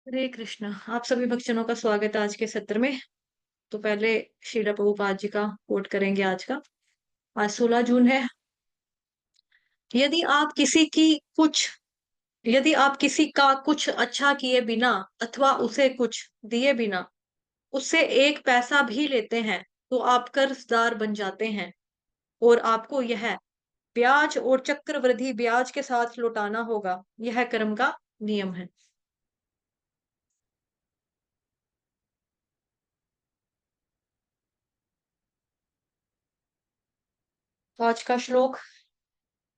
हरे कृष्ण। आप सभी भक्तजनों का स्वागत है आज के सत्र में। तो पहले श्रील प्रभुपाद जी का कोट करेंगे आज का। आज 16 जून है। यदि आप किसी की कुछ यदि आप किसी का कुछ अच्छा किए बिना अथवा उसे कुछ दिए बिना उससे एक पैसा भी लेते हैं तो आप कर्जदार बन जाते हैं और आपको यह ब्याज और चक्रवृद्धि ब्याज के साथ लौटाना होगा। यह कर्म का नियम है। तो आज का श्लोक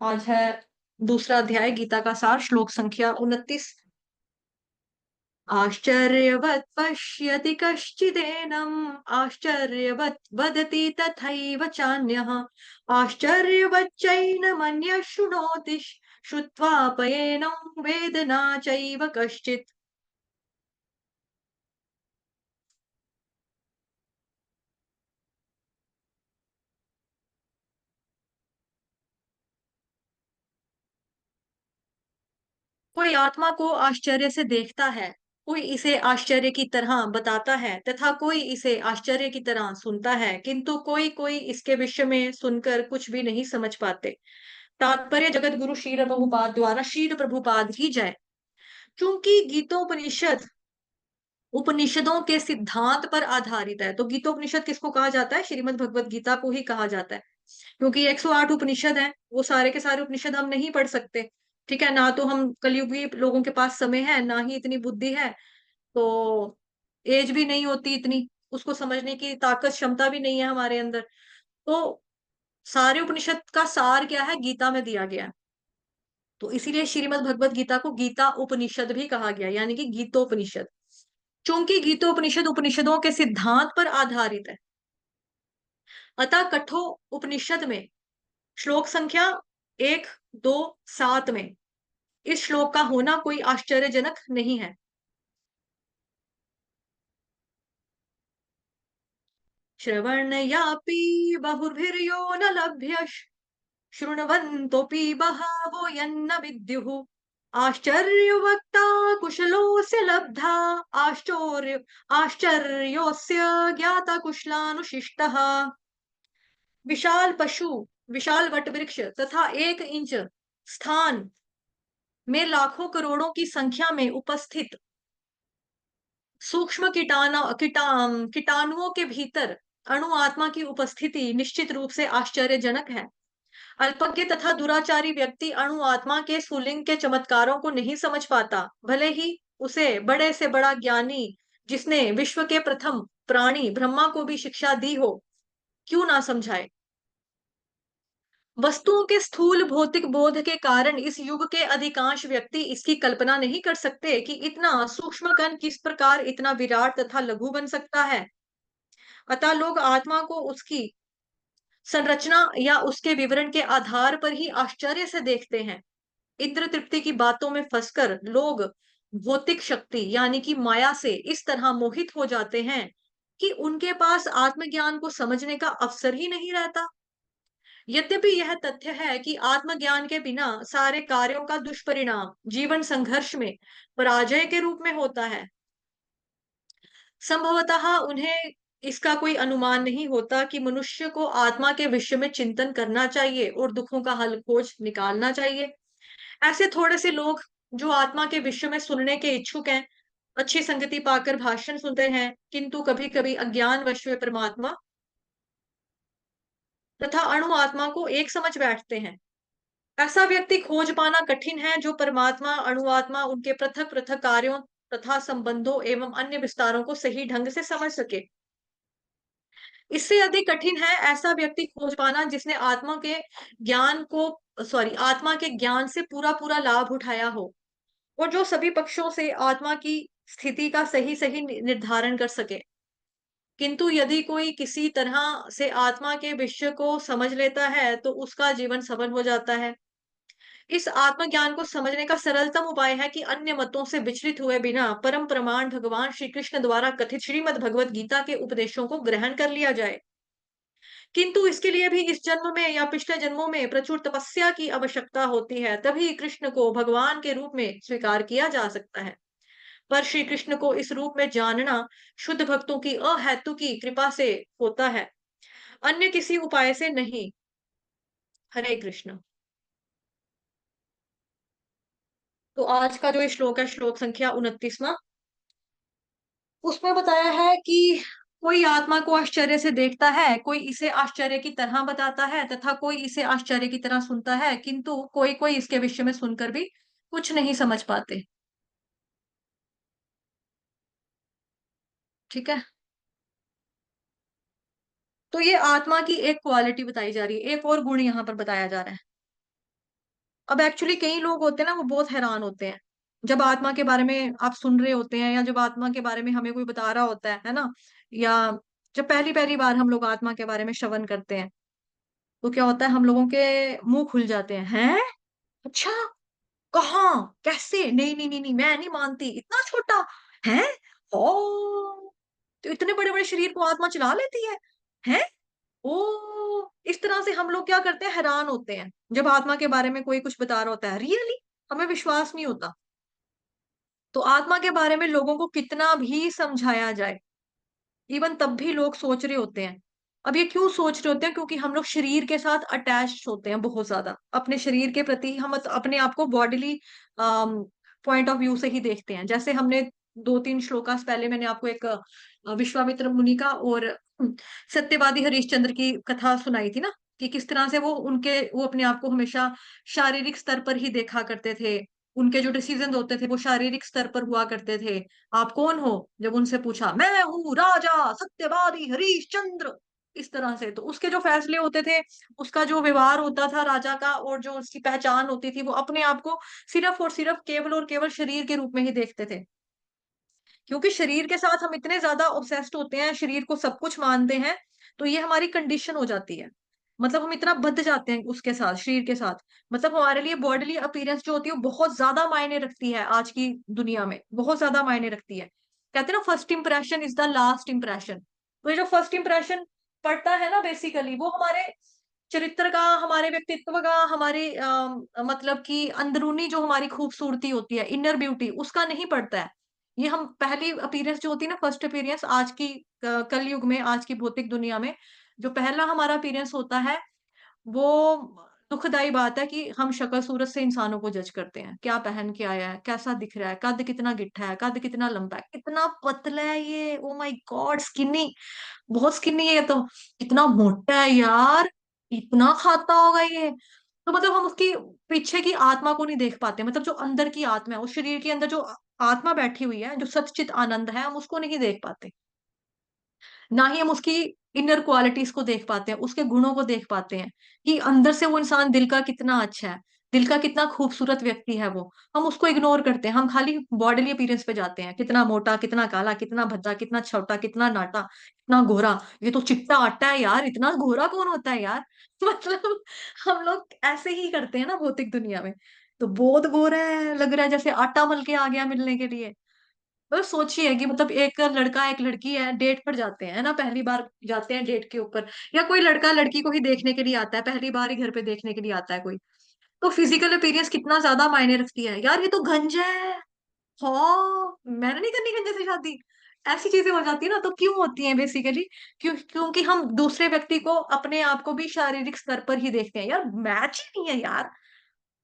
आज है दूसरा अध्याय गीता का सार, श्लोक संख्या 29। आश्चर्यवत् पश्यति कश्चिदेनम् आश्चर्यवत् वदति तथैव चान्यः आश्चर्यवच्चैनमन्यः शृणोति श्रुत्वा पयेनं वेद न चैव कश्चित्। कोई आत्मा को आश्चर्य से देखता है, कोई इसे आश्चर्य की तरह बताता है तथा कोई इसे आश्चर्य की तरह सुनता है, किंतु कोई कोई इसके विषय में सुनकर कुछ भी नहीं समझ पाते। तात्पर्य जगत गुरु श्रील प्रभुपाद द्वारा श्रील प्रभुपाद की जय। क्योंकि गीतोपनिषद उपनिषदों के सिद्धांत पर आधारित है, तो गीतोपनिषद किसको कहा जाता है? श्रीमद् भगवत गीता को ही कहा जाता है। क्योंकि 108 उपनिषद हैं, वो सारे के सारे उपनिषद हम नहीं पढ़ सकते। ठीक है ना, तो हम कलयुगी लोगों के पास समय है ना ही इतनी बुद्धि है, तो एज भी नहीं होती इतनी, उसको समझने की ताकत क्षमता भी नहीं है हमारे अंदर। तो सारे उपनिषद का सार क्या है? गीता में दिया गया है। तो इसीलिए श्रीमद् भगवत गीता को गीता उपनिषद भी कहा गया, यानी कि गीतोपनिषद। चूंकि गीतोपनिषद उपनिषदों के सिद्धांत पर आधारित है, अतः कठो उपनिषद में श्लोक संख्या 1, 2, 7 में इस श्लोक का होना कोई आश्चर्यजनक नहीं है। श्रवणयापि बहुभिर्यो न लभ्य शृण्वन्तोऽपि बहवो यन्न विद्युः आश्चर्यवक्ता कुशलोऽस्य लब्धा आश्चर्योऽस्य ज्ञाता कुशलानुशिष्टः। विशाल पशु, विशाल वट वृक्ष तथा 1 इंच स्थान में लाखों करोड़ों की संख्या में उपस्थित सूक्ष्म कीटाणुओं के भीतर अणु आत्मा की उपस्थिति निश्चित रूप से आश्चर्यजनक है। अल्पज्ञ तथा दुराचारी व्यक्ति अणु आत्मा के स्फुलिंग के चमत्कारों को नहीं समझ पाता, भले ही उसे बड़े से बड़ा ज्ञानी जिसने विश्व के प्रथम प्राणी ब्रह्मा को भी शिक्षा दी हो, क्यों ना समझाए। वस्तुओं के स्थूल भौतिक बोध के कारण इस युग के अधिकांश व्यक्ति इसकी कल्पना नहीं कर सकते कि इतना सूक्ष्म कण किस प्रकार इतना विराट तथा लघु बन सकता है। अतः लोग आत्मा को उसकी संरचना या उसके विवरण के आधार पर ही आश्चर्य से देखते हैं। इंद्र तृप्ति की बातों में फंसकर लोग भौतिक शक्ति यानी कि माया से इस तरह मोहित हो जाते हैं कि उनके पास आत्मज्ञान को समझने का अवसर ही नहीं रहता। यद्यपि यह तथ्य है कि आत्मज्ञान के बिना सारे कार्यों का दुष्परिणाम जीवन संघर्ष में पराजय के रूप में होता है, संभवतः उन्हें इसका कोई अनुमान नहीं होता कि मनुष्य को आत्मा के विषय में चिंतन करना चाहिए और दुखों का हल खोज निकालना चाहिए। ऐसे थोड़े से लोग जो आत्मा के विषय में सुनने के इच्छुक हैं, अच्छी संगति पाकर भाषण सुनते हैं, किंतु कभी-कभी अज्ञानवश वे परमात्मा तथा अणु आत्मा को एक समझ बैठते हैं। ऐसा व्यक्ति खोज पाना कठिन है जो परमात्मा अणुआत्मा उनके पृथक पृथक कार्यों तथा संबंधों एवं अन्य विस्तारों को सही ढंग से समझ सके। इससे अधिक कठिन है ऐसा व्यक्ति खोज पाना जिसने आत्मा के ज्ञान से पूरा पूरा लाभ उठाया हो और जो सभी पक्षों से आत्मा की स्थिति का सही सही निर्धारण कर सके। किंतु यदि कोई किसी तरह से आत्मा के विषय को समझ लेता है तो उसका जीवन सफल हो जाता है। इस आत्मज्ञान को समझने का सरलतम उपाय है कि अन्य मतों से विचलित हुए बिना परम प्रमाण भगवान श्री कृष्ण द्वारा कथित श्रीमद् भगवत गीता के उपदेशों को ग्रहण कर लिया जाए। किंतु इसके लिए भी इस जन्म में या पिछले जन्मों में प्रचुर तपस्या की आवश्यकता होती है, तभी कृष्ण को भगवान के रूप में स्वीकार किया जा सकता है। पर श्री कृष्ण को इस रूप में जानना शुद्ध भक्तों की अहेतु की कृपा से होता है, अन्य किसी उपाय से नहीं। हरे कृष्ण। तो आज का जो ये श्लोक है, श्लोक संख्या 29वां, उसमें बताया है कि कोई आत्मा को आश्चर्य से देखता है, कोई इसे आश्चर्य की तरह बताता है तथा कोई इसे आश्चर्य की तरह सुनता है, किंतु कोई कोई इसके विषय में सुनकर भी कुछ नहीं समझ पाते। ठीक है। तो ये आत्मा की एक क्वालिटी बताई जा रही है, एक और गुण यहाँ पर बताया जा रहा है। अब एक्चुअली कई लोग होते हैं ना, वो बहुत हैरान होते हैं जब आत्मा के बारे में आप सुन रहे होते हैं, या जब आत्मा के बारे में हमें कोई बता रहा होता है ना, या जब पहली पहली बार हम लोग आत्मा के बारे में श्रवण करते हैं, तो क्या होता है, हम लोगों के मुंह खुल जाते हैं। अच्छा, कहाँ, कैसे, नहीं नहीं नहीं नहीं, मैं नहीं मानती, इतना छोटा है। ओ, तो इतने बड़े बड़े शरीर को आत्मा चला लेती है। ओ, इस तरह से हम लोग क्या करते हैं, हैरान होते हैं जब आत्मा के बारे में कोई कुछ बता रहा होता है, रियली हमें विश्वास नहीं होता। तो आत्मा के बारे में लोगों को कितना भी समझाया जाए, इवन तब भी लोग सोच रहे होते हैं। अब ये क्यों सोच रहे होते हैं, क्योंकि हम लोग शरीर के साथ अटैच होते हैं बहुत ज्यादा, अपने शरीर के प्रति हम अपने आप को बॉडीली पॉइंट ऑफ व्यू से ही देखते हैं। जैसे हमने दो तीन श्लोकास पहले मैंने आपको एक विश्वामित्र मुनि का और सत्यवादी हरिश्चंद्र की कथा सुनाई थी ना, कि किस तरह से वो अपने आप को हमेशा शारीरिक स्तर पर ही देखा करते थे। उनके जो डिसीजन होते थे वो शारीरिक स्तर पर हुआ करते थे। आप कौन हो, जब उनसे पूछा, मैं हूँ राजा सत्यवादी हरिश्चंद्र, इस तरह से। तो उसके जो फैसले होते थे, उसका जो व्यवहार होता था राजा का, और जो उसकी पहचान होती थी, वो अपने आप को सिर्फ और सिर्फ केवल और केवल शरीर के रूप में ही देखते थे। क्योंकि शरीर के साथ हम इतने ज्यादा ऑब्सेस्ड होते हैं, शरीर को सब कुछ मानते हैं, तो ये हमारी कंडीशन हो जाती है। मतलब हम इतना बंध जाते हैं उसके साथ, शरीर के साथ। मतलब हमारे लिए बॉडीली अपीयरेंस जो होती है वो बहुत ज्यादा मायने रखती है, आज की दुनिया में बहुत ज्यादा मायने रखती है। कहते हैं ना, first impression is the last impression. तो ये जो फर्स्ट इंप्रेशन पड़ता है ना, बेसिकली वो हमारे चरित्र का, हमारे व्यक्तित्व का, हमारे मतलब कि अंदरूनी जो हमारी खूबसूरती होती है, इनर ब्यूटी, उसका नहीं पड़ता है। ये हम पहली अपीयरेंस जो होती है ना, फर्स्ट अपीयरेंस, आज की कलयुग में, आज की भौतिक दुनिया में जो पहला हमारा अपीयरेंस होता है, वो दुखदाई बात है कि हम शक्ल सूरत से इंसानों को जज करते हैं। क्या पहन के आया है, कैसा दिख रहा है, कद कितना गिट्ठा है, कद कितना लंबा है, कितना पतला है ये, ओ माय गॉड, स्किनी, बहुत स्किनी है ये तो, इतना मोटा है यार, इतना खाता होगा ये। तो मतलब हम उसकी पीछे की आत्मा को नहीं देख पाते, मतलब जो अंदर की आत्मा है, उस शरीर के अंदर जो आत्मा बैठी हुई है, जो सच्चित आनंद है, हम उसको नहीं देख पाते। ना ही हम उसकी इनर क्वालिटीज को देख पाते हैं, उसके गुणों को देख पाते हैं, कि अंदर से वो इंसान दिल का कितना अच्छा है, दिल का कितना खूबसूरत व्यक्ति है वो। हम उसको इग्नोर करते हैं, हम खाली बॉडीली अपीयरेंस पे जाते हैं, कितना मोटा, कितना काला, कितना भद्दा, कितना छोटा, कितना नाटा, कितना गोरा, ये तो चिट्टा आटा है यार, इतना गोरा कौन होता है यार। मतलब हम लोग ऐसे ही करते हैं ना भौतिक दुनिया में। तो बहुत गोरा है, लग रहा है जैसे आटा मल के आ गया मिलने के लिए। बस सोचिए कि मतलब एक लड़का एक लड़की है, डेट पर जाते हैं ना, पहली बार जाते हैं डेट के ऊपर, या कोई लड़का लड़की को ही देखने के लिए आता है, पहली बार ही घर पे देखने के लिए आता है कोई, तो फिजिकल अपीयरेंस कितना ज्यादा मायने रखती है यार, ये तो गंजा है। हाँ, मैंने नहीं करनी गंजे से शादी, ऐसी चीजें हो जाती है ना। तो क्यों होती हैं बेसिकली, क्योंकि हम दूसरे व्यक्ति को, अपने आप को भी शारीरिक स्तर पर ही देखते हैं, यार मैच ही नहीं है यार,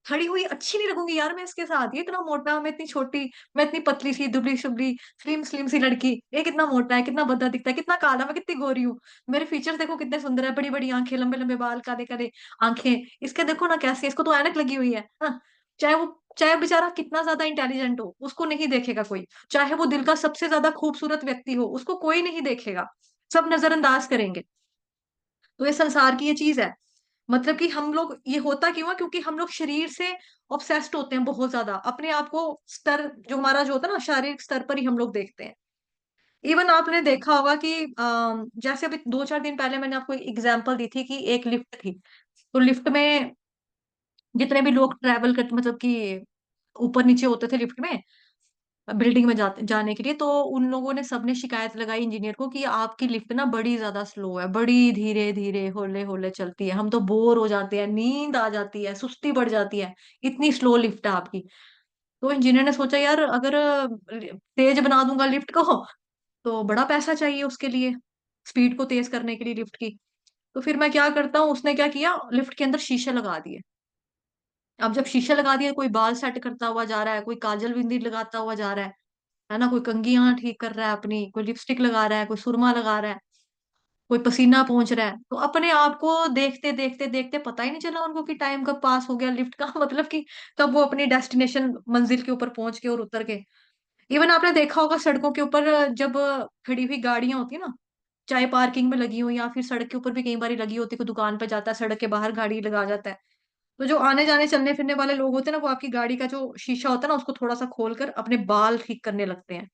खड़ी हुई अच्छी नहीं लगूंगी यार मैं इसके साथ, ये इतना मोटा, मैं इतनी छोटी, मैं इतनी पतली सी दुबली शुबली स्लिम स्लिम सी लड़की, ये कितना मोटा है, कितना भद्दा दिखता है, कितना काला, मैं कितनी गोरी हूँ, मेरे फीचर्स देखो कितने सुंदर है, बड़ी बड़ी आंखें, लंबे लंबे बाल, काले काले आंखें, इसके देखो ना कैसे, इसको तो ऐनक लगी हुई है। हाँ, चाहे वो बेचारा कितना ज्यादा इंटेलिजेंट हो, उसको नहीं देखेगा कोई। चाहे वो दिल का सबसे ज्यादा खूबसूरत व्यक्ति हो, उसको कोई नहीं देखेगा, सब नजरअंदाज करेंगे। तो ये संसार की ये चीज है। मतलब कि हम लोग, ये होता क्यों है, क्योंकि हम लोग शरीर से ऑब्सेस्ड होते हैं बहुत ज्यादा, अपने आप को स्तर जो हमारा जो होता है ना, शारीरिक स्तर पर ही हम लोग देखते हैं। इवन आपने देखा होगा कि जैसे अभी दो चार दिन पहले मैंने आपको एग्जांपल दी थी कि एक लिफ्ट थी, तो लिफ्ट में जितने भी लोग ट्रैवल करते, मतलब कि ऊपर नीचे होते थे लिफ्ट में, बिल्डिंग में जाने के लिए, तो उन लोगों ने, सबने शिकायत लगाई इंजीनियर को कि आपकी लिफ्ट ना बड़ी ज्यादा स्लो है, बड़ी धीरे धीरे होले होले चलती है, हम तो बोर हो जाते हैं, नींद आ जाती है, सुस्ती बढ़ जाती है, इतनी स्लो लिफ्ट है आपकी। तो इंजीनियर ने सोचा यार अगर तेज बना दूंगा लिफ्ट को तो बड़ा पैसा चाहिए उसके लिए, स्पीड को तेज करने के लिए लिफ्ट की। तो फिर मैं क्या करता हूँ, उसने क्या किया, लिफ्ट के अंदर शीशे लगा दिए। अब जब शीशे लगा दिए, कोई बाल सेट करता हुआ जा रहा है, कोई काजल बिंदी लगाता हुआ जा रहा है ना, कोई कंघियां ठीक कर रहा है अपनी, कोई लिपस्टिक लगा रहा है, कोई सुरमा लगा रहा है, कोई पसीना पोंछ रहा है। तो अपने आप को देखते देखते देखते पता ही नहीं चला उनको कि टाइम कब पास हो गया लिफ्ट का मतलब कि कब वो अपनी डेस्टिनेशन मंजिल के ऊपर पहुंच के और उतर के। इवन आपने देखा होगा सड़कों के ऊपर जब खड़ी हुई गाड़ियां होती है ना, चाहे पार्किंग में लगी हो या फिर सड़क के ऊपर भी कई बार लगी होती है, कोई दुकान पे जाता है सड़क के बाहर गाड़ी लगा जाता है, तो जो आने जाने चलने फिरने वाले लोग होते हैं ना, वो आपकी गाड़ी का जो शीशा होता है ना उसको थोड़ा सा खोल कर अपने बाल ठीक करने लगते हैं।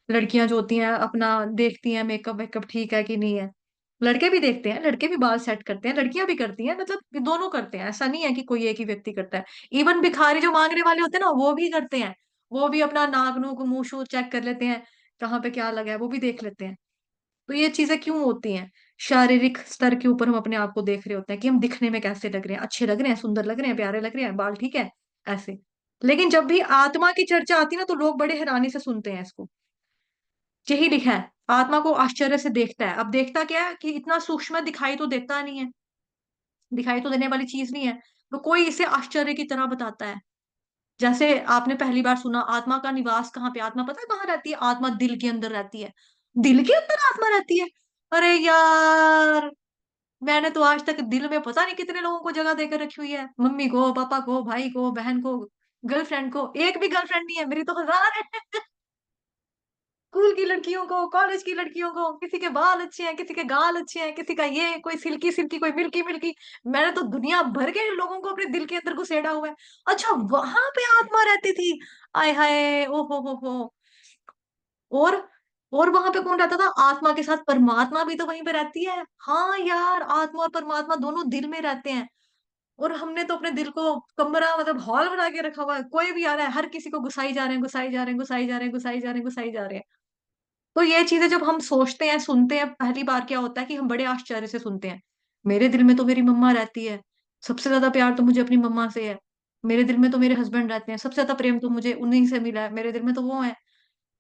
लड़कियां जो होती हैं अपना देखती हैं मेकअप वेकअप ठीक है कि नहीं है। लड़के भी देखते हैं, लड़के भी बाल सेट करते हैं, लड़कियां भी करती हैं, मतलब दोनों करते हैं, ऐसा नहीं है कि कोई एक ही व्यक्ति करता है। इवन भिखारी जो मांगने वाले होते हैं ना वो भी करते हैं। वो भी अपना नाक नूक मुंह शूह चेक कर लेते हैं, कहाँ पे क्या लगा है वो भी देख लेते हैं। तो ये चीजें क्यों होती हैं? शारीरिक स्तर के ऊपर हम अपने आप को देख रहे होते हैं कि हम दिखने में कैसे लग रहे हैं, अच्छे लग रहे हैं, सुंदर लग रहे हैं, प्यारे लग रहे हैं, बाल ठीक है, ऐसे। लेकिन जब भी आत्मा की चर्चा आती है ना तो लोग बड़े हैरानी से सुनते हैं इसको। यही लिखा है, आत्मा को आश्चर्य से देखता है। अब देखता क्या है कि इतना सूक्ष्म दिखाई तो देता नहीं है, दिखाई तो देने वाली चीज नहीं है, तो कोई इसे आश्चर्य की तरह बताता है। जैसे आपने पहली बार सुना आत्मा का निवास कहाँ पे, आत्मा पता है कहाँ रहती है? आत्मा दिल के अंदर रहती है। दिल के अंदर आत्मा रहती है? अरे यार, मैंने तो आज तक दिल में पता नहीं कितने लोगों को जगह देकर रखी हुई है, मम्मी को, पापा को, भाई को, बहन को, गर्लफ्रेंड को। एक भी गर्लफ्रेंड नहीं है मेरी तो, हजार है। स्कूल की लड़कियों को, कॉलेज की लड़कियों को, किसी के बाल अच्छे हैं, किसी के गाल अच्छे हैं, किसी का ये कोई सिल्की सिल्की, कोई मिल्की मिल्की। मैंने तो दुनिया भर के लोगों को अपने दिल के अंदर घुसेड़ा हुआ है। अच्छा, वहां पे आत्मा रहती थी? आय हाय, ओ हो। और और वहां पे कौन रहता था आत्मा के साथ? परमात्मा भी तो वहीं पे रहती है। हाँ यार, आत्मा और परमात्मा दोनों दिल में रहते हैं। और हमने तो अपने दिल को कमरा मतलब हॉल बना के रखा हुआ है, कोई भी आ रहा है हर किसी को घुसाई जा रहे हैं, घुसाई जा रहे हैं, घुसाई जा रहे हैं, घुसाई जा रहे हैं, घुसाई जा रहे हैं। तो ये चीजें जब हम सोचते हैं, सुनते हैं, पहली बार क्या होता है कि हम बड़े आश्चर्य से सुनते हैं। मेरे दिल में तो मेरी मम्मा रहती है, सबसे ज्यादा प्यार तो मुझे अपनी मम्मा से है। मेरे दिल में तो मेरे हस्बैंड रहते हैं, सबसे ज्यादा प्रेम तो मुझे उन्हीं से मिला है, मेरे दिल में तो वो है।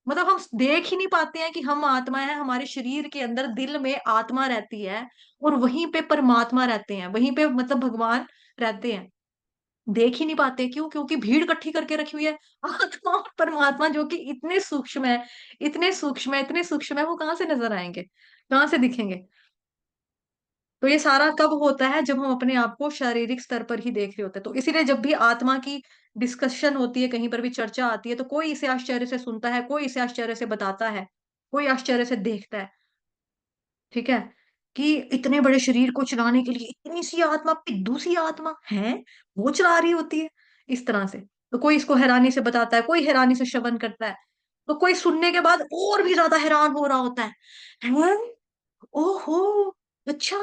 मतलब हम देख ही नहीं पाते हैं कि हम आत्मा है, हमारे शरीर के अंदर दिल में आत्मा रहती है, और वहीं पे परमात्मा रहते हैं, वहीं पे मतलब भगवान रहते हैं। देख ही नहीं पाते, क्यों? क्योंकि भीड़ इकट्ठी करके रखी हुई है। आत्मा और परमात्मा जो कि इतने सूक्ष्म है, इतने सूक्ष्म है, इतने सूक्ष्म है, वो कहाँ से नजर आएंगे, कहाँ से दिखेंगे? तो ये सारा कब होता है? जब हम अपने आप को शारीरिक स्तर पर ही देख रहे होते हैं। तो इसीलिए जब भी आत्मा की डिस्कशन होती है, कहीं पर भी चर्चा आती है, तो कोई इसे आश्चर्य से सुनता है, कोई इसे आश्चर्य से बताता है, कोई आश्चर्य से देखता है। ठीक है, कि इतने बड़े शरीर को चलाने के लिए इतनी सी आत्मा, पिद्दू सी आत्मा है, वो चला रही होती है इस तरह से। तो कोई इसको हैरानी से बताता है, कोई हैरानी से श्रवण करता है, तो कोई सुनने के बाद और भी ज्यादा हैरान हो रहा होता है। हैं? ओहो, अच्छा,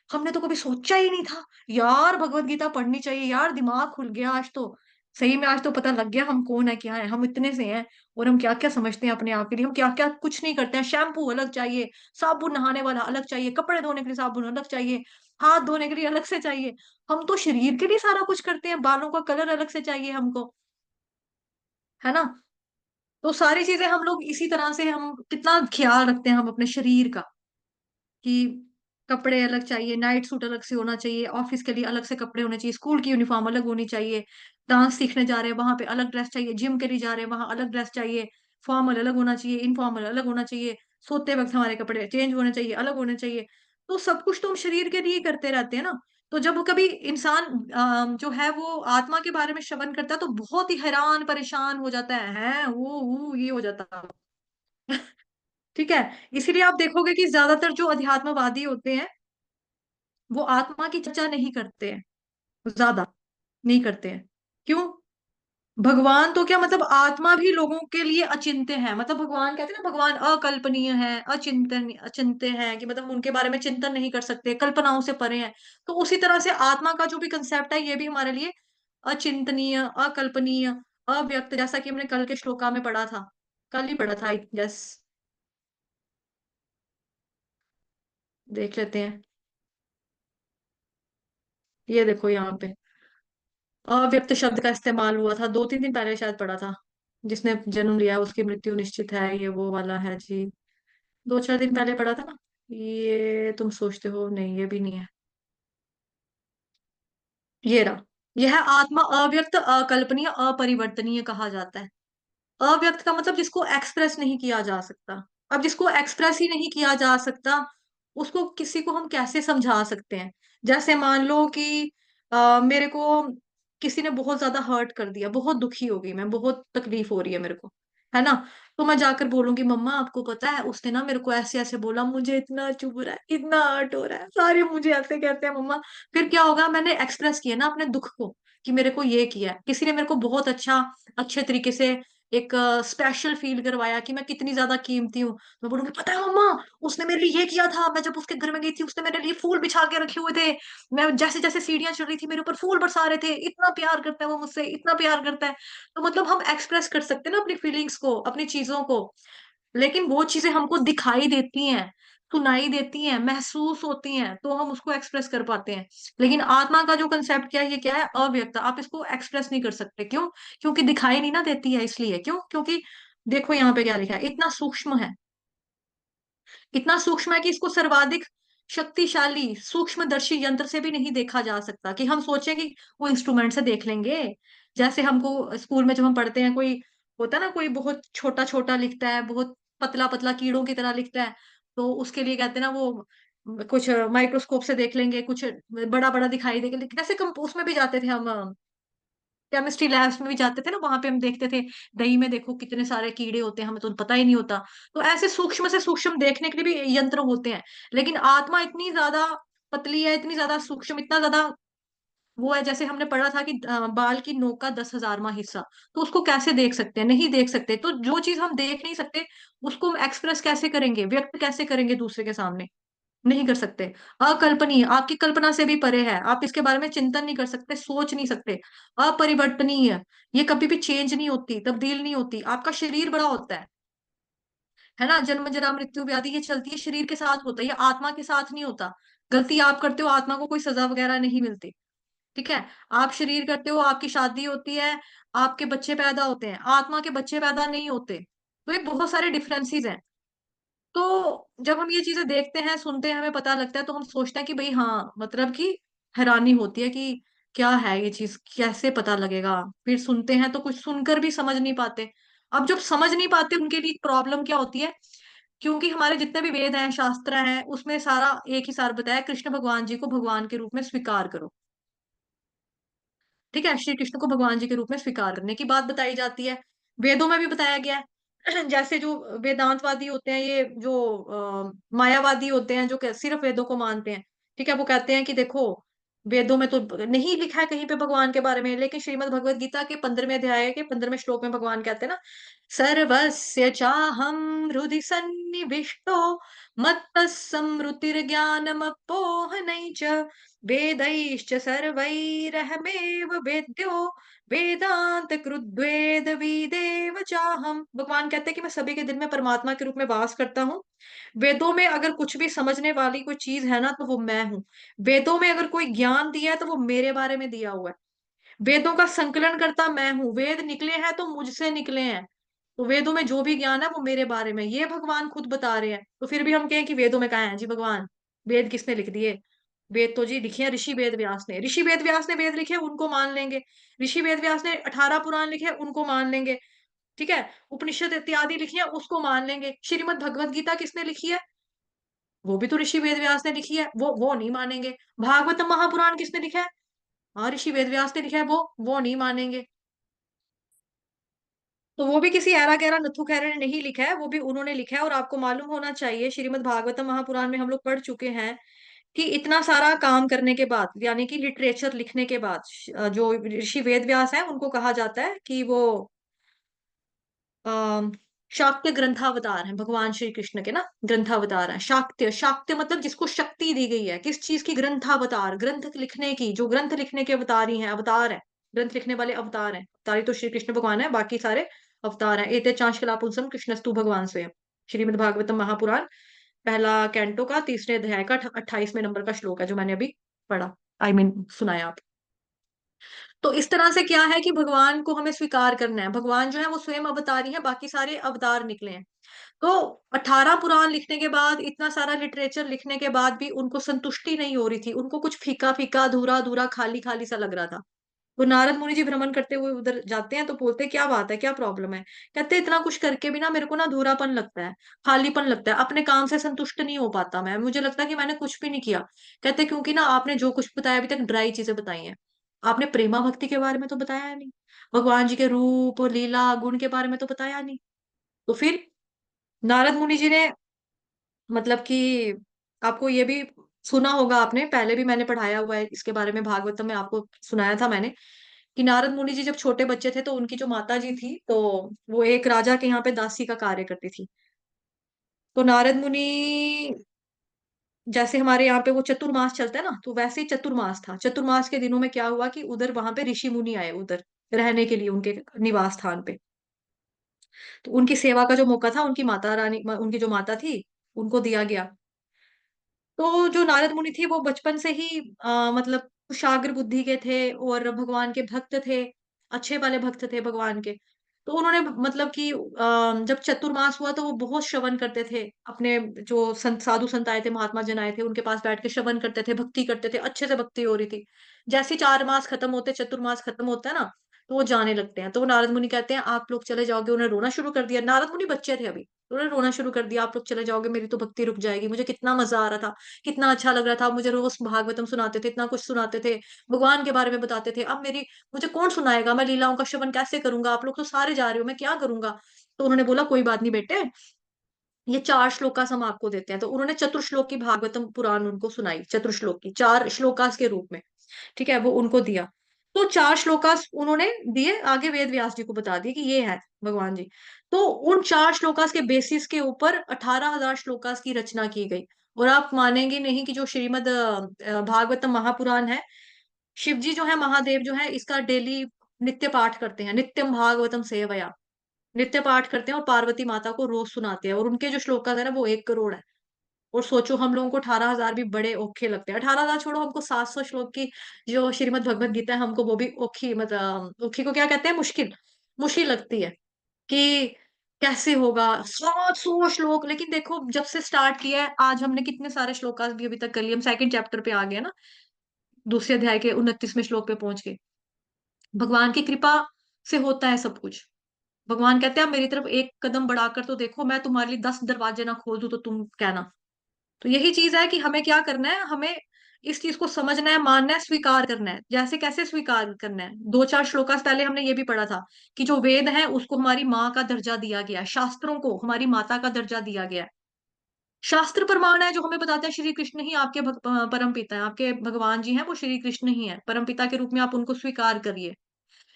हमने तो कभी सोचा ही नहीं था। यार भगवत गीता पढ़नी चाहिए यार, दिमाग खुल गया आज तो। सही में आज तो पता लग गया हम कौन है, क्या है, हम इतने से हैं और हम क्या क्या समझते हैं अपने आप के लिए। हम क्या क्या कुछ नहीं करते हैं। शैम्पू अलग चाहिए, साबुन नहाने वाला अलग चाहिए, कपड़े धोने के लिए साबुन अलग चाहिए, हाथ धोने के लिए अलग से चाहिए। हम तो शरीर के लिए सारा कुछ करते हैं, बालों का कलर अलग से चाहिए हमको, है ना? तो सारी चीजें हम लोग इसी तरह से, हम कितना ख्याल रखते हैं हम अपने शरीर का, कि कपड़े अलग चाहिए, नाइट सूट अलग से होना चाहिए, ऑफिस के लिए अलग से कपड़े होने चाहिए, स्कूल की यूनिफॉर्म अलग होनी चाहिए, डांस सीखने जा रहे हैं वहां पे अलग ड्रेस चाहिए, जिम के लिए जा रहे हैं वहां अलग ड्रेस चाहिए, फॉर्मल अलग होना चाहिए, इनफॉर्मल अलग होना चाहिए, सोते वक्त हमारे कपड़े चेंज होने चाहिए, अलग होने चाहिए। तो सब कुछ तो हम शरीर के लिए करते रहते हैं ना। तो जब कभी इंसान जो है वो आत्मा के बारे में श्रवण करता है तो बहुत ही हैरान परेशान हो जाता है वो ये हो जाता है। ठीक है, इसीलिए आप देखोगे कि ज्यादातर जो अध्यात्मवादी होते हैं वो आत्मा की चर्चा नहीं करते हैं, ज्यादा नहीं करते हैं। क्यों? भगवान तो क्या, मतलब आत्मा भी लोगों के लिए अचिंत्य है। मतलब भगवान कहते हैं ना, भगवान अकल्पनीय है, अचिंतन अचिंत्य है, कि मतलब उनके बारे में चिंतन नहीं कर सकते, कल्पनाओं से परे हैं। तो उसी तरह से आत्मा का जो भी कंसेप्ट है ये भी हमारे लिए अचिंतनीय, अकल्पनीय, अव्यक्त, जैसा कि हमने कल के श्लोका में पढ़ा था, कल ही पढ़ा था, यस। देख लेते हैं, ये देखो यहाँ पे, अव्यक्त शब्द का इस्तेमाल हुआ था, 2-3 दिन पहले शायद पढ़ा था। जिसने जन्म लिया उसकी मृत्यु निश्चित है, ये वो वाला है जी। 2-4 दिन पहले पढ़ा था ना। ये तुम सोचते हो, नहीं ये भी नहीं है। ये रहा। यह आत्मा अव्यक्त, अकल्पनीय, अपरिवर्तनीय कहा जाता है। अव्यक्त का मतलब जिसको एक्सप्रेस नहीं किया जा सकता। अब जिसको एक्सप्रेस ही नहीं किया जा सकता, उसको किसी को हम कैसे समझा सकते हैं? जैसे मान लो कि मेरे को किसी ने बहुत ज्यादा हर्ट कर दिया, बहुत दुखी हो गई मैं, बहुत तकलीफ हो रही है मेरे को, है ना। तो मैं जाकर बोलूंगी, मम्मा आपको पता है उसने ना मेरे को ऐसे ऐसे बोला, मुझे इतना चुभ रहा है, इतना हर्ट हो रहा है, सारे मुझे ऐसे कहते हैं मम्मा। फिर क्या होगा, मैंने एक्सप्रेस किया ना अपने दुख को, कि मेरे को ये किया है। किसी ने मेरे को बहुत अच्छे तरीके से एक स्पेशल फील करवाया कि मैं कितनी ज्यादा कीमती हूँ। मैं बोलूंगी, पता है मम्मा, उसने मेरे लिए ये किया था, मैं जब उसके घर में गई थी उसने मेरे लिए फूल बिछा के रखे हुए थे, मैं जैसे जैसे सीढ़ियां चढ़ रही थी मेरे ऊपर फूल बरसा रहे थे, इतना प्यार करता है वो मुझसे, इतना प्यार करता है। तो मतलब हम एक्सप्रेस कर सकते हैं ना अपनी फीलिंग्स को, अपनी चीजों को। लेकिन वो चीजें हमको दिखाई देती हैं, सुनाई देती हैं, महसूस होती हैं, तो हम उसको एक्सप्रेस कर पाते हैं। लेकिन आत्मा का जो कंसेप्ट क्या है, ये क्या है, अव्यक्त। आप इसको एक्सप्रेस नहीं कर सकते, क्यों? क्योंकि दिखाई नहीं ना देती है, इसलिए। क्यों? क्योंकि देखो यहाँ पे क्या लिखा है, इतना सूक्ष्म है, इतना सूक्ष्म है कि इसको सर्वाधिक शक्तिशाली सूक्ष्मदर्शी यंत्र से भी नहीं देखा जा सकता। कि हम सोचें कि वो इंस्ट्रूमेंट से देख लेंगे। जैसे हमको स्कूल में जब हम पढ़ते हैं, कोई होता है ना, कोई बहुत छोटा छोटा लिखता है, बहुत पतला पतला कीड़ों की तरह लिखता है, तो उसके लिए कहते हैं ना वो कुछ माइक्रोस्कोप से देख लेंगे, कुछ बड़ा बड़ा दिखाई देगा। लेकिन जैसे उसमें भी जाते थे हम, केमिस्ट्री लैब्स में भी जाते थे ना, वहां पे हम देखते थे दही में देखो कितने सारे कीड़े होते हैं, हमें तो पता ही नहीं होता। तो ऐसे सूक्ष्म से सूक्ष्म देखने के लिए भी यंत्र होते हैं। लेकिन आत्मा इतनी ज्यादा पतली है, इतनी ज्यादा सूक्ष्म, इतना ज्यादा वो है। जैसे हमने पढ़ा था कि बाल की नोक का 10,000वां हिस्सा, तो उसको कैसे देख सकते हैं? नहीं देख सकते। तो जो चीज हम देख नहीं सकते, उसको हम एक्सप्रेस कैसे करेंगे, व्यक्त कैसे करेंगे दूसरे के सामने? नहीं कर सकते। अकल्पनीय, आपकी कल्पना से भी परे है, आप इसके बारे में चिंतन नहीं कर सकते, सोच नहीं सकते। अपरिवर्तनीय, ये कभी भी चेंज नहीं होती, तब्दील नहीं होती। आपका शरीर बड़ा होता है ना, जन्म जरा मृत्यु व्याधि ये चलती है, शरीर के साथ होता है, ये आत्मा के साथ नहीं होता। गलती आप करते हो, आत्मा को कोई सजा वगैरह नहीं मिलती। ठीक है। आप शरीर करते हो, आपकी शादी होती है, आपके बच्चे पैदा होते हैं, आत्मा के बच्चे पैदा नहीं होते। तो ये बहुत सारे डिफरेंसेस हैं। तो जब हम ये चीजें देखते हैं, सुनते हैं, हमें पता लगता है, तो हम सोचते हैं कि भाई हाँ, मतलब कि हैरानी होती है कि क्या है ये चीज, कैसे पता लगेगा। फिर सुनते हैं तो कुछ सुनकर भी समझ नहीं पाते। अब जब समझ नहीं पाते, उनके लिए प्रॉब्लम क्या होती है? क्योंकि हमारे जितने भी वेद हैं, शास्त्र हैं, उसमें सारा एक ही सार बताया, कृष्ण भगवान जी को भगवान के रूप में स्वीकार करो। ठीक है, श्री कृष्ण को भगवान जी के रूप में स्वीकार करने की बात बताई जाती है। वेदों में भी बताया गया है। जैसे जो वेदांतवादी होते हैं, ये जो मायावादी होते हैं, जो सिर्फ वेदों को मानते हैं, ठीक है, वो कहते हैं कि देखो, वेदों में तो नहीं लिखा है कहीं पे भगवान के बारे में, लेकिन श्रीमद् भगवद गीता के 15वें अध्याय के 15वें श्लोक में भगवान कहते हैं ना, सर्वस्य चाहम हृदि सन्निविष्टो मत्तः स्मृतिर्ज्ञानमपोहनै च वेदैश्च सर्वैरहमेव वेद्यो वेदांत कृद्वेद विदेव चाहम। भगवान कहते हैं कि मैं सभी के दिल में परमात्मा के रूप में वास करता हूँ। वेदों में अगर कुछ भी समझने वाली कोई चीज है ना, तो वो मैं हूँ। वेदों में अगर कोई ज्ञान दिया है, तो वो मेरे बारे में दिया हुआ है। वेदों का संकलन करता मैं हूँ, वेद निकले हैं तो मुझसे निकले हैं। तो वेदों में जो भी ज्ञान है वो मेरे बारे में, ये भगवान खुद बता रहे हैं। तो फिर भी हम कहें कि वेदों में कहा है जी भगवान? वेद किसने लिख दिए? वेद तो जी लिखे हैं ऋषि वेद व्यास ने। ऋषि वेद व्यास ने वेद लिखे, उनको मान लेंगे। ऋषि वेद व्यास ने 18 पुराण लिखे, उनको मान लेंगे। ठीक है। उपनिषद इत्यादि लिखी है, उसको मान लेंगे। श्रीमद् भगवत गीता किसने लिखी है? वो भी तो ऋषि वेद व्यास ने लिखी है, वो नहीं मानेंगे। भागवतम महापुराण किसने लिखा है? हाँ, ऋषि वेद व्यास ने लिखा है, वो नहीं मानेंगे। तो वो भी किसी ऐरा गैरा नथु खैरा ने नहीं लिखा है, वो भी उन्होंने लिखा है। और आपको मालूम होना चाहिए, श्रीमद् भागवतम महापुराण में हम लोग पढ़ चुके हैं कि इतना सारा काम करने के बाद, यानी कि लिटरेचर लिखने के बाद, जो ऋषि वेद व्यास है, उनको कहा जाता है कि वो अः शाक्य ग्रंथावतार हैं, भगवान श्री कृष्ण के ना ग्रंथावतार हैं। शाक्य, शाक्य मतलब जिसको शक्ति दी गई है, किस चीज की? ग्रंथावतार, ग्रंथ लिखने की, जो ग्रंथ लिखने के अवतारी हैं, अवतार है। ग्रंथ लिखने वाले अवतार हैं। अवतारी तो श्री कृष्ण भगवान है, बाकी सारे अवतार हैं। एते चांश कलापुंसम कृष्णस्तु भगवान स्वयं। श्रीमद् भागवतम महापुराण, पहला कैंटो का 3रे अध्याय का 28वें नंबर का श्लोक है, जो मैंने अभी पढ़ा, आई मीन सुनाया आप। तो इस तरह से क्या है कि भगवान को हमें स्वीकार करना है। भगवान जो है वो स्वयं अवतारी है, बाकी सारे अवतार निकले हैं। तो 18 पुराण लिखने के बाद, इतना सारा लिटरेचर लिखने के बाद भी उनको संतुष्टि नहीं हो रही थी, उनको कुछ फीका फीका, अधूरा अधूरा, खाली खाली सा लग रहा था। तो नारद मुनि जी भ्रमण करते हुए उधर जाते हैं, तो बोलते हैं क्या बात है, क्या प्रॉब्लम है। कहते हैं, इतना कुछ करके भी ना मेरे को ना अधूरापन लगता है, खालीपन लगता है, अपने काम से संतुष्ट नहीं हो पाता मैं, मुझे लगता है कि मैंने कुछ भी नहीं किया। कहते हैं, क्योंकि ना आपने जो कुछ बताया अभी तक ड्राई चीजें बताई हैं, आपने प्रेमा भक्ति के बारे में तो बताया नहीं, भगवान जी के रूप लीला गुण के बारे में तो बताया नहीं। तो फिर नारद मुनि जी ने, मतलब कि, आपको ये भी सुना होगा आपने, पहले भी मैंने पढ़ाया हुआ है इसके बारे में, भागवतम में आपको सुनाया था मैंने, कि नारद मुनि जी जब छोटे बच्चे थे तो उनकी जो माता जी थी, तो वो एक राजा के यहाँ पे दासी का कार्य करती थी। तो नारद मुनि, जैसे हमारे यहाँ पे वो चतुर्मास चलता है ना, तो वैसे ही चतुर्मास था। चतुर्मास के दिनों में क्या हुआ कि उधर वहां पे ऋषि मुनि आए उधर रहने के लिए उनके निवास स्थान पे। तो उनकी सेवा का जो मौका था, उनकी माता रानी, उनकी जो माता थी, उनको दिया गया। तो जो नारद मुनि थे वो बचपन से ही मतलब कुशाग्र बुद्धि के थे और भगवान के भक्त थे, अच्छे वाले भक्त थे भगवान के। तो उन्होंने, मतलब कि, जब चतुर्मास हुआ तो वो बहुत श्रवण करते थे, अपने जो संत साधु संत आए थे, महात्मा जन आए थे, उनके पास बैठ के श्रवण करते थे, भक्ति करते थे, अच्छे से भक्ति हो रही थी। जैसे ही 4 मास खत्म होते, चतुर्मास खत्म होता है ना, तो वो जाने लगते हैं। तो वो नारद मुनि कहते हैं, आप लोग चले जाओगे। उन्हें रोना शुरू कर दिया, नारद मुनि बच्चे थे अभी, तो उन्होंने रोना शुरू कर दिया, आप लोग चले जाओगे, मेरी तो भक्ति रुक जाएगी, मुझे कितना मजा आ रहा था, कितना अच्छा लग रहा था, मुझे रोज भागवतम सुनाते थे, इतना कुछ सुनाते थे, भगवान के बारे में बताते थे, अब मेरी, मुझे कौन सुनाएगा, मैं लीलाओं का श्रवण कैसे करूंगा, आप लोग तो सारे जा रहे हो, मैं क्या करूंगा। तो उन्होंने बोला, कोई बात नहीं बेटे, ये 4 श्लोकास हम आपको देते हैं। तो उन्होंने चतुर्श्लोक की भागवतम पुराण उनको सुनाई, चतुर्श्लोक की 4 श्लोकास के रूप में, ठीक है, वो उनको दिया। तो 4 श्लोकास उन्होंने दिए, आगे वेद व्यास जी को बता दिए कि ये है भगवान जी। तो उन 4 श्लोकास के बेसिस के ऊपर 18,000 श्लोकास की रचना की गई। और आप मानेंगे नहीं कि जो श्रीमद भागवतम महापुराण है, शिव जी जो है, महादेव जो है, इसका डेली नित्य पाठ करते हैं, नित्यम भागवतम सेवया, नित्य पाठ करते हैं, और पार्वती माता को रोज सुनाते हैं। और उनके जो श्लोक है ना, वो 1 करोड़ है। और सोचो, हम लोगों को 18,000 भी बड़े औखे लगते हैं। 18,000 छोड़ो, हमको 700 श्लोक की जो श्रीमद् भगवत गीता है, हमको वो भी औखी, मतलब औखी को क्या कहते हैं, मुश्किल, मुश्किल लगती है कि कैसे होगा 700 श्लोक। लेकिन देखो, जब से स्टार्ट किया है, आज हमने कितने सारे श्लोकास भी अभी तक कर लिए, हम सेकंड चैप्टर पे आ गए ना, दूसरे अध्याय के 29वें श्लोक पे पहुंच गए। भगवान की कृपा से होता है सब कुछ। भगवान कहते हैं, आप मेरी तरफ एक कदम बढ़ाकर तो देखो, मैं तुम्हारे लिए 10 दरवाजे ना खोल दूं तो तुम कहना। तो यही चीज है कि हमें क्या करना है, हमें इस चीज को समझना है, मानना है, स्वीकार करना है। जैसे कैसे स्वीकार करना है, 2-4 श्लोकास पहले हमने ये भी पढ़ा था कि जो वेद है उसको हमारी माँ का दर्जा दिया गया है, शास्त्रों को हमारी माता का दर्जा दिया गया है। शास्त्र प्रमाण है जो हमें बताते हैं श्री कृष्ण ही आपके परम पिता है, आपके भगवान जी हैं वो श्री कृष्ण ही है, परम पिता के रूप में आप उनको स्वीकार करिए।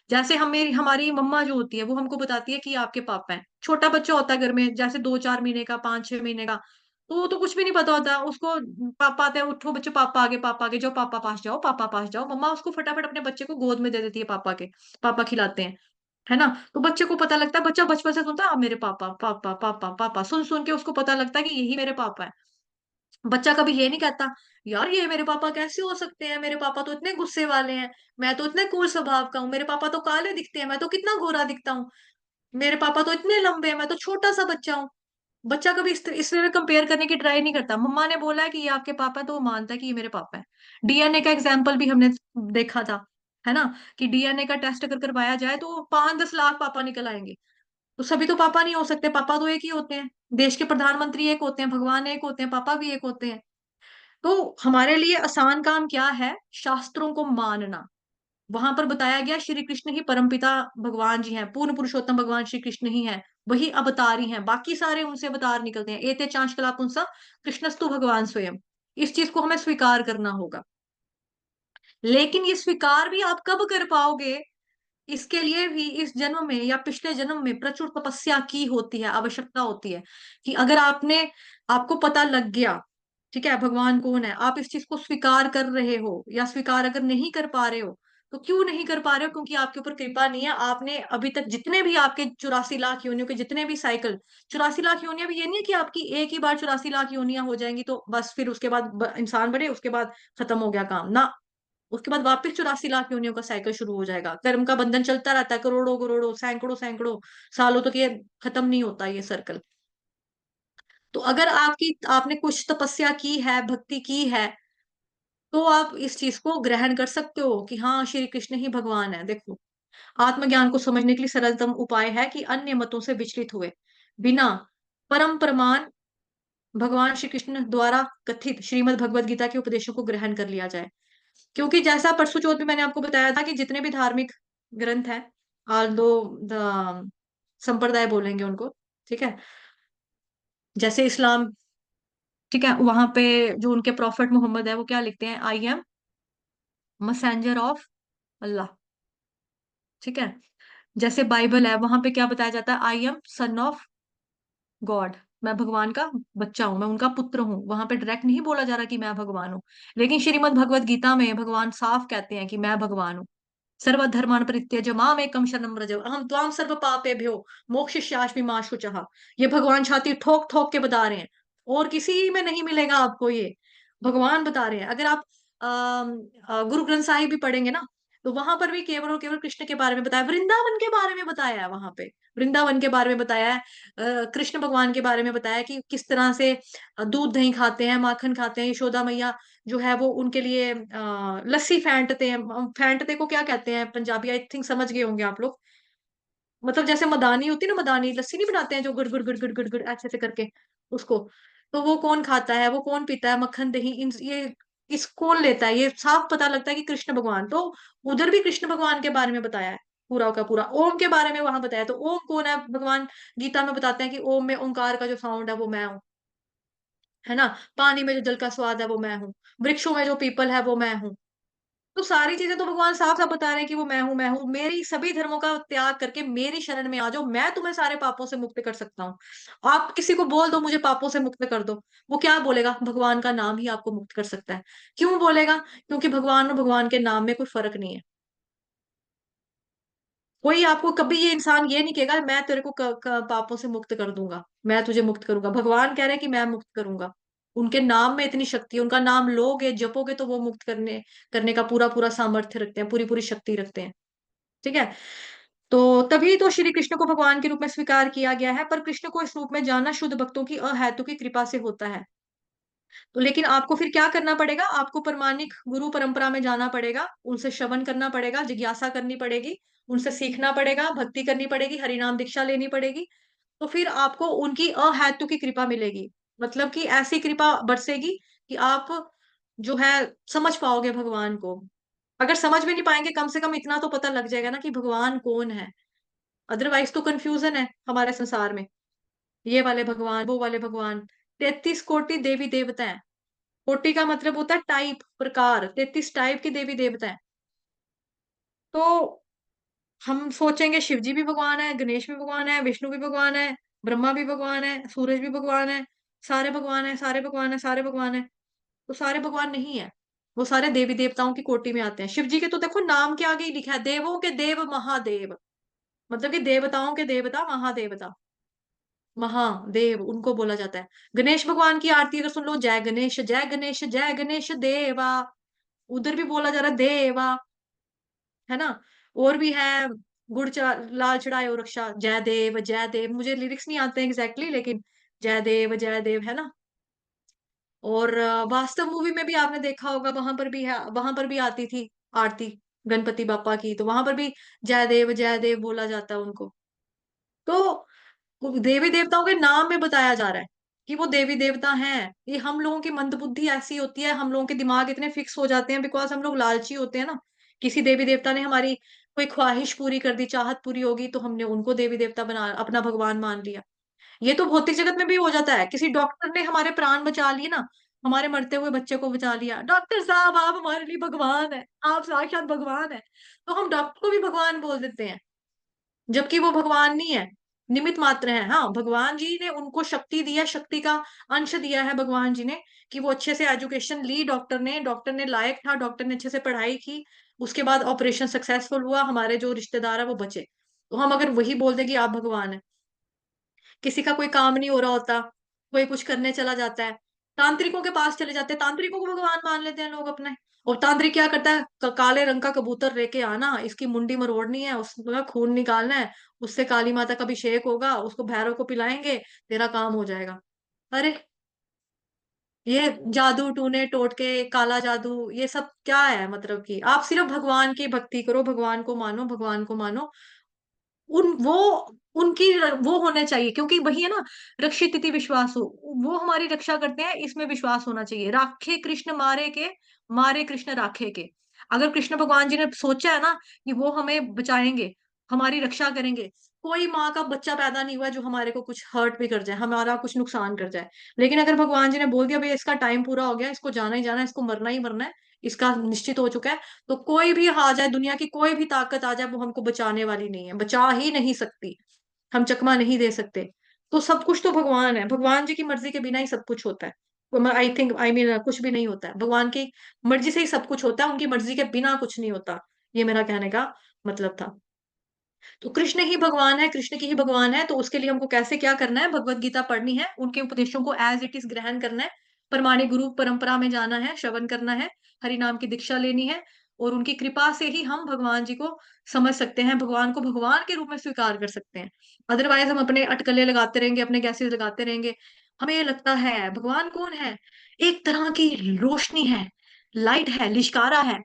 जैसे हमें, हमारी मम्मा जो होती है वो हमको बताती है कि ये आपके पापा हैं। छोटा बच्चा होता है घर में, जैसे 2-4 महीने का, 5-6 महीने का, तो वो तो कुछ भी नहीं पता होता उसको। पापा आते हैं, उठो बच्चे, पापा आगे, पापा आगे जाओ, पापा पास जाओ, पापा पास जाओ, मम्मा उसको फटाफट अपने बच्चे को गोद में दे देती है पापा के, पापा खिलाते हैं, है ना। तो बच्चे को पता लगता है, बच्चा बचपन से सुनता है, "आ, मेरे पापा, पापा, पापा, पापा", सुन सुन के उसको पता लगता है कि यही मेरे पापा है। बच्चा कभी ये नहीं कहता, यार ये मेरे पापा कैसे हो सकते हैं, मेरे पापा तो इतने गुस्से वाले हैं, मैं तो इतने कूल स्वभाव का हूँ, मेरे पापा तो काले दिखते हैं, मैं तो कितना गोरा दिखता हूँ, मेरे पापा तो इतने लंबे हैं, मैं तो छोटा सा बच्चा हूँ। बच्चा कभी इस वे में कंपेयर करने की ट्राई नहीं करता। मम्मा ने बोला है कि ये आपके पापा है, तो वो मानता है कि ये मेरे पापा है। डीएनए का एग्जाम्पल भी हमने देखा था, है ना, कि डीएनए का टेस्ट अगर करवाया जाए तो 5-10 लाख पापा निकल आएंगे। तो सभी तो पापा नहीं हो सकते, पापा तो एक ही होते हैं, देश के प्रधानमंत्री एक होते हैं, भगवान एक होते हैं, पापा भी एक होते हैं। तो हमारे लिए आसान काम क्या है, शास्त्रों को मानना। वहां पर बताया गया श्री कृष्ण ही परमपिता भगवान जी हैं, पूर्ण पुरुषोत्तम भगवान श्री कृष्ण ही हैं, वही अवतारी हैं, बाकी सारे उनसे अवतार निकलते हैं। एते चांश कला पुंसा कृष्णस्तु भगवान स्वयं। इस चीज को हमें स्वीकार करना होगा। लेकिन ये स्वीकार भी आप कब कर पाओगे, इसके लिए भी इस जन्म में या पिछले जन्म में प्रचुर तपस्या की होती है, आवश्यकता होती है। कि अगर आपने, आपको पता लग गया, ठीक है, भगवान कौन है, आप इस चीज को स्वीकार कर रहे हो, या स्वीकार अगर नहीं कर पा रहे हो, तो क्यों नहीं कर पा रहे हो, क्योंकि आपके ऊपर कृपा नहीं है। आपने अभी तक जितने भी आपके 84 लाख योनियों के जितने भी साइकिल, 84 लाख योनियां भी, ये नहीं है कि आपकी एक ही बार 84 लाख योनियां हो जाएंगी तो बस फिर उसके बाद इंसान बने, उसके बाद खत्म हो गया काम ना। उसके बाद वापस 84 लाख योनियों का साइकिल शुरू हो जाएगा, कर्म का बंधन चलता रहता है, करोड़ों करोड़ों सैकड़ों सैकड़ों सालों तक ये खत्म नहीं होता ये सर्कल। तो अगर आपने कुछ तपस्या की है, भक्ति की है, तो आप इस चीज को ग्रहण कर सकते हो कि हाँ, श्री कृष्ण ही भगवान है। देखो, आत्मज्ञान को समझने के लिए सरलतम उपाय है कि अन्य मतों से विचलित हुए बिना परम प्रमाण भगवान श्री कृष्ण द्वारा कथित श्रीमद् भगवत गीता के उपदेशों को ग्रहण कर लिया जाए। क्योंकि जैसा परसों चौथ में मैंने आपको बताया था कि जितने भी धार्मिक ग्रंथ हैं, ऑल दो द संप्रदाय बोलेंगे उनको, ठीक है, जैसे इस्लाम, ठीक है, वहां पे जो उनके प्रॉफिट मोहम्मद है वो क्या लिखते हैं, आई एम मैसेंजर ऑफ अल्लाह, ठीक है। जैसे बाइबल है, वहां पे क्या बताया जाता है, I am son of God, मैं भगवान का बच्चा हूं, मैं उनका पुत्र हूं। वहां पे डायरेक्ट नहीं बोला जा रहा कि मैं भगवान हूं। लेकिन श्रीमद् भगवत गीता में भगवान साफ कहते हैं कि मैं भगवान हूँ। सर्वधर्मान् परित्यज्य माम एकम शरणं व्रज अहम त्वाम सर्व पापेभ्यो मोक्षयिष्यामि मा शुचः। ये भगवान छाती ठोक ठोक के बता रहे हैं, और किसी में नहीं मिलेगा आपको ये। भगवान बता रहे हैं। अगर आप गुरु ग्रंथ साहिब भी पढ़ेंगे ना, तो वहां पर भी केवल और केवल कृष्ण के बारे में बताया, वृंदावन के बारे में बताया है वहां पे। वृंदावन के बारे में बताया है, कृष्ण भगवान के बारे में बताया है कि किस तरह से दूध दही खाते हैं, माखन खाते हैं। यशोदा मैया जो है वो उनके लिए लस्सी फेंटते हैं। फेंटते को क्या कहते हैं पंजाबी, आई थिंक समझ गए होंगे आप लोग। मतलब जैसे मदानी होती है ना, मदानी लस्सी नहीं बनाते हैं जो गुड़ गुड़ गुड़ गुड़ गुड़ गुड़ ऐसे ऐसे करके उसको, तो वो कौन खाता है, वो कौन पीता है, मक्खन दही, इन ये किस कौन लेता है, ये साफ पता लगता है कि कृष्ण भगवान। तो उधर भी कृष्ण भगवान के बारे में बताया है, पूरा का पूरा ओम के बारे में वहां बताया। तो ओम कौन है, भगवान गीता में बताते हैं कि ओम में ओंकार का जो साउंड है वो मैं हूँ, है ना। पानी में जो जल का स्वाद है वो मैं हूँ, वृक्षों में जो पीपल है वो मैं हूँ। तो सारी चीजें तो भगवान साफ साफ बता रहे हैं कि वो मैं हूं, मैं हूं। मेरी सभी धर्मों का त्याग करके मेरी शरण में आ जाओ, मैं तुम्हें सारे पापों से मुक्त कर सकता हूँ। आप किसी को बोल दो मुझे पापों से मुक्त कर दो, वो क्या बोलेगा, भगवान का नाम ही आपको मुक्त कर सकता है। क्यों बोलेगा, क्योंकि भगवान और भगवान के नाम में कोई फर्क नहीं है। कोई आपको कभी ये इंसान ये नहीं कहेगा मैं तेरे को पापों से मुक्त कर दूंगा, मैं तुझे मुक्त करूंगा। भगवान कह रहे हैं कि मैं मुक्त करूंगा। उनके नाम में इतनी शक्ति है, उनका नाम लोगे जपोगे तो वो मुक्त करने करने का पूरा पूरा सामर्थ्य रखते हैं, पूरी पूरी शक्ति रखते हैं, ठीक है। तो तभी तो श्री कृष्ण को भगवान के रूप में स्वीकार किया गया है। पर कृष्ण को इस रूप में जानना शुद्ध भक्तों की अहेतु की कृपा से होता है। तो लेकिन आपको फिर क्या करना पड़ेगा, आपको प्रमाणिक गुरु परंपरा में जाना पड़ेगा, उनसे श्रवण करना पड़ेगा, जिज्ञासा करनी पड़ेगी, उनसे सीखना पड़ेगा, भक्ति करनी पड़ेगी, हरिनाम दीक्षा लेनी पड़ेगी। तो फिर आपको उनकी अहेतु की कृपा मिलेगी। मतलब कि ऐसी कृपा बरसेगी कि आप जो है समझ पाओगे भगवान को। अगर समझ में नहीं पाएंगे, कम से कम इतना तो पता लग जाएगा ना कि भगवान कौन है। अदरवाइज तो कंफ्यूजन है हमारे संसार में, ये वाले भगवान वो वाले भगवान। 33 कोटि देवी देवता है। कोटि का मतलब होता है टाइप, प्रकार। 33 टाइप की देवी देवता है। तो हम सोचेंगे शिव जी भी भगवान है, गणेश भी भगवान है, विष्णु भी भगवान है, ब्रह्मा भी भगवान है, सूरज भी भगवान है, सारे भगवान है, सारे भगवान है, सारे भगवान है। तो सारे भगवान नहीं है, वो सारे देवी देवताओं की कोटि में आते हैं। शिव जी के तो देखो नाम के आगे ही लिखा है, देवों के देव महादेव। मतलब कि देवताओं के देवता, महादेवता, महादेव उनको बोला जाता है। गणेश भगवान की आरती अगर सुन लो, जय गणेश जय गणेश जय गणेश देवा, उधर भी बोला जा रहा है देवा, है ना। और भी है, लाल चढ़ायो रक्षा, जय देव जय देव। मुझे लिरिक्स नहीं आते एग्जैक्टली, लेकिन जय देव है ना। और वास्तव मूवी में भी आपने देखा होगा, वहां पर भी है, वहां पर भी आती थी आरती गणपति बापा की, तो वहां पर भी जय देव बोला जाता है उनको। तो वो देवी देवताओं के नाम में बताया जा रहा है कि वो देवी देवता हैं। ये हम लोगों की मंदबुद्धि ऐसी होती है, हम लोगों के दिमाग इतने फिक्स हो जाते हैं, बिकॉज हम लोग लालची होते हैं ना। किसी देवी देवता ने हमारी कोई ख्वाहिश पूरी कर दी, चाहत पूरी होगी, तो हमने उनको देवी देवता बना, अपना भगवान मान लिया। ये तो भौतिक जगत में भी हो जाता है। किसी डॉक्टर ने हमारे प्राण बचा लिए ना, हमारे मरते हुए बच्चे को बचा लिया, डॉक्टर साहब आप हमारे लिए भगवान है, आप साक्षात भगवान है। तो हम डॉक्टर को भी भगवान बोल देते हैं, जबकि वो भगवान नहीं है, निमित मात्र है। हाँ, भगवान जी ने उनको शक्ति दिया, शक्ति का अंश दिया है भगवान जी ने, कि वो अच्छे से एजुकेशन ली, डॉक्टर ने लायक था, डॉक्टर ने अच्छे से पढ़ाई की, उसके बाद ऑपरेशन सक्सेसफुल हुआ, हमारे जो रिश्तेदार है वो बचे। तो हम अगर वही बोल दें कि आप भगवान है, किसी का कोई काम नहीं हो रहा होता, कोई कुछ करने चला जाता है, तांत्रिकों के पास चले जाते हैं, तांत्रिकों को भगवान मान लेते हैं लोग अपने। और तांत्रिक क्या करता है, काले रंग का कबूतर लेके आना, इसकी मुंडी मरोड़नी है, उसका खून निकालना है, उससे काली माता का अभिषेक होगा, उसको भैरव को पिलाएंगे, तेरा काम हो जाएगा। अरे ये जादू टूने टोटके, काला जादू, ये सब क्या है? मतलब कि आप सिर्फ भगवान की भक्ति करो, भगवान को मानो, भगवान को मानो। उन वो उनकी वो होना चाहिए, क्योंकि वही है ना, रक्षित इति विश्वास हो, वो हमारी रक्षा करते हैं, इसमें विश्वास होना चाहिए। राखे कृष्ण मारे के, मारे कृष्ण राखे के। अगर कृष्ण भगवान जी ने सोचा है ना कि वो हमें बचाएंगे, हमारी रक्षा करेंगे, कोई माँ का बच्चा पैदा नहीं हुआ जो हमारे को कुछ हर्ट भी कर जाए, हमारा कुछ नुकसान कर जाए। लेकिन अगर भगवान जी ने बोल दिया भाई इसका टाइम पूरा हो गया, इसको जाना ही जाना है, इसको मरना ही मरना है, इसका निश्चित हो चुका है, तो कोई भी आ जाए, दुनिया की कोई भी ताकत आ जाए, वो हमको बचाने वाली नहीं है, बचा ही नहीं सकती। हम चकमा नहीं दे सकते। तो सब कुछ तो भगवान है, भगवान जी की मर्जी के बिना ही सब कुछ होता है। आई थिंक आई मीन कुछ भी नहीं होता है, भगवान की मर्जी से ही सब कुछ होता है, उनकी मर्जी के बिना कुछ नहीं होता। ये मेरा कहने का मतलब था। तो कृष्ण ही भगवान है, कृष्ण की ही भगवान है, तो उसके लिए हमको कैसे क्या करना है, भगवत गीता पढ़नी है, उनके उपदेशों को एज इट इज ग्रहण करना है, प्रमाणिक गुरु परंपरा में जाना है, श्रवण करना है, हरि नाम की दीक्षा लेनी है। और उनकी कृपा से ही हम भगवान जी को समझ सकते हैं, भगवान को भगवान के रूप में स्वीकार कर सकते हैं। अदरवाइज हम अपने अटकले लगाते रहेंगे, अपने गैसेज लगाते रहेंगे। हमें ये लगता है भगवान कौन है, एक तरह की रोशनी है, लाइट है, लिशकारा है।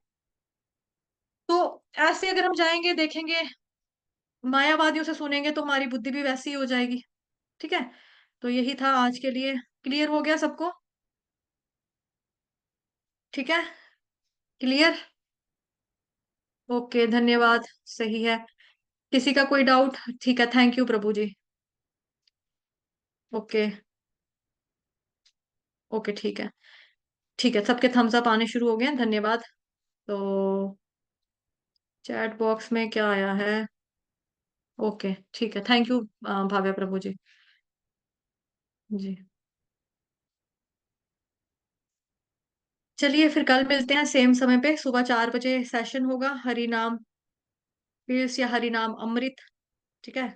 तो ऐसे अगर हम जाएंगे देखेंगे, मायावादियों से सुनेंगे, तो हमारी बुद्धि भी वैसी ही हो जाएगी। ठीक है। तो यही था आज के लिए। क्लियर हो गया सबको? ठीक है। क्लियर। ओके, धन्यवाद। सही है। किसी का कोई डाउट? ठीक है, thank you Prabhu ji. Okay. Okay ठीक है। ठीक है, सबके थम्स अप आने शुरू हो गए हैं, धन्यवाद। तो चैट बॉक्स में क्या आया है? ओके ठीक है, थैंक यू भाव्या प्रभु जी। जी। चलिए फिर कल मिलते हैं सेम समय पे, सुबह 4 बजे सेशन होगा, हरि नाम पील्स या हरि नाम अमृत। ठीक है।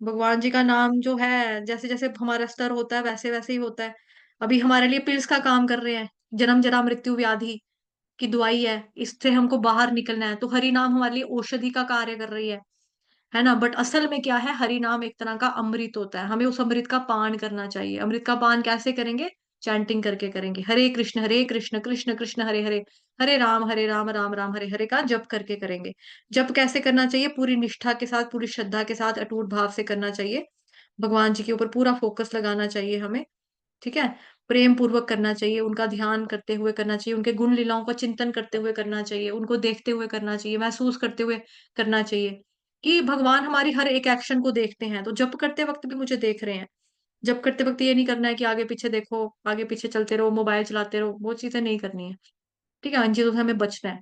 भगवान जी का नाम जो है, जैसे जैसे हमारा स्तर होता है वैसे वैसे ही होता है। अभी हमारे लिए पिल्स का काम कर रहे हैं, जन्म जरा मृत्यु व्याधि की दवाई है, इससे हमको बाहर निकलना है, तो हरि नाम हमारे लिए औषधि का कार्य कर रही है ना। बट असल में क्या है, हरि नाम एक तरह का अमृत होता है, हमें उस अमृत का पान करना चाहिए। अमृत का पान कैसे करेंगे? चैंटिंग करके करेंगे, हरे कृष्ण कृष्ण कृष्ण हरे हरे, हरे राम राम राम हरे हरे का जप करके करेंगे। जप कैसे करना चाहिए? पूरी निष्ठा के साथ, पूरी श्रद्धा के साथ, अटूट भाव से करना चाहिए। भगवान जी के ऊपर पूरा फोकस लगाना चाहिए हमें। ठीक है। प्रेम पूर्वक करना चाहिए, उनका ध्यान करते हुए करना चाहिए, उनके गुण लीलाओं का चिंतन करते हुए करना चाहिए, उनको देखते हुए करना चाहिए, महसूस करते हुए करना चाहिए कि भगवान हमारी हर एक एक्शन को देखते हैं, तो जब करते वक्त भी मुझे देख रहे हैं। जब करते वक्त ये नहीं करना है कि आगे पीछे देखो, आगे पीछे चलते रहो, मोबाइल चलाते रहो, वो चीजें नहीं करनी है। ठीक है, इन चीजों से हमें बचना है।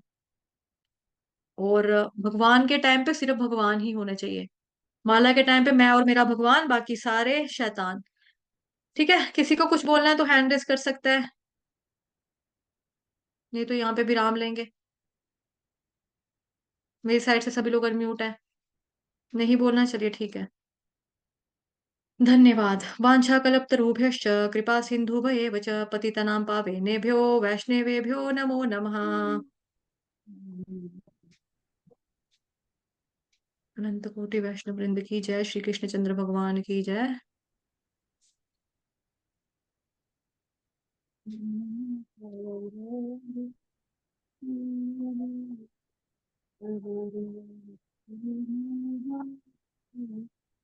और भगवान के टाइम पे सिर्फ भगवान ही होने चाहिए। माला के टाइम पे मैं और मेरा भगवान, बाकी सारे शैतान। ठीक है, किसी को कुछ बोलना है तो हैंड रेस कर सकता है, नहीं तो यहाँ पे विराम लेंगे। मेरी साइड से सभी लोग अनम्यूट है, नहीं बोलना, चलिए ठीक है। धन्यवाद। वाञ्छाकल्पतरुभ्यश्च कृपा सिन्धुभयेव च पतितनां पावनेभ्यो वैष्णवेभ्यो नमो नमः। अनंत कोटि वैष्णव वृंद की जय, श्री कृष्ण चंद्र भगवान की जय।